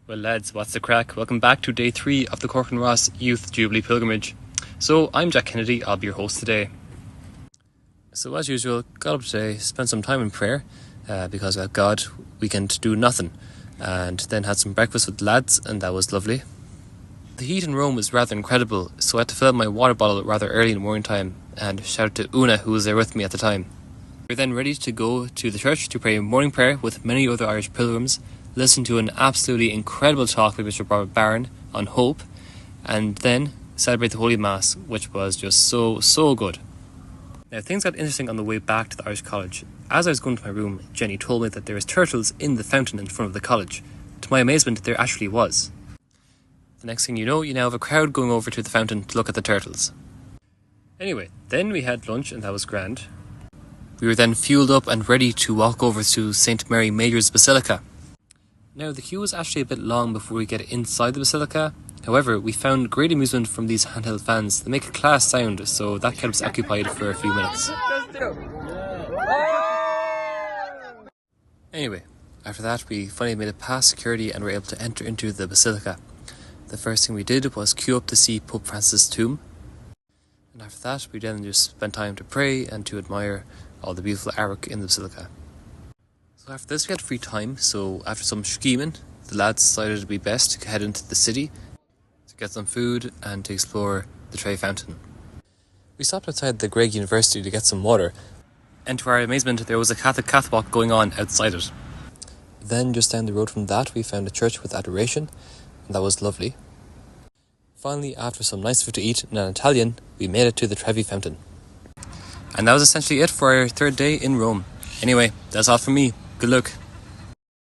Well lads, what's the crack? Welcome back to day 3 of the Cork and Ross Youth Jubilee Pilgrimage. So I'm Jack Kennedy, I'll be your host today. So as usual, got up today, spent some time in prayer, because without God we can do nothing, and then had some breakfast with the lads, and that was lovely. The heat in Rome was rather incredible, so I had to fill up my water bottle rather early in the morning time, and shout out to Una who was there with me at the time. We were then ready to go to the church to pray morning prayer with many other Irish pilgrims, listen to an absolutely incredible talk by Bishop Robert Barron on hope, and then celebrate the Holy Mass, which was just so good. Now things got interesting on the way back to the Irish College. As I was going to my room, Jenny told me that there was turtles in the fountain in front of the college. To my amazement, there actually was. The next thing you know, you now have a crowd going over to the fountain to look at the turtles. Anyway, then we had lunch and that was grand. We were then fueled up and ready to walk over to St. Mary Major's Basilica. Now the queue was actually a bit long before we get inside the Basilica. However, we found great amusement from these handheld fans. They make a class sound, so that kept us occupied for a few minutes. Anyway, after that we finally made it past security and were able to enter into the Basilica. The first thing we did was queue up to see Pope Francis' tomb. And after that we then just spent time to pray and to admire all the beautiful artwork in the Basilica. So after this we had free time, so after some scheming, the lads decided it would be best to head into the city to get some food and to explore the Trevi Fountain. We stopped outside the Greg University to get some water, and to our amazement there was a Catholic catwalk going on outside it. Then just down the road from that we found a church with adoration, and that was lovely. Finally, after some nice food to eat in an Italian, we made it to the Trevi Fountain. And that was essentially it for our third day in Rome. Anyway, that's all from me. Good luck.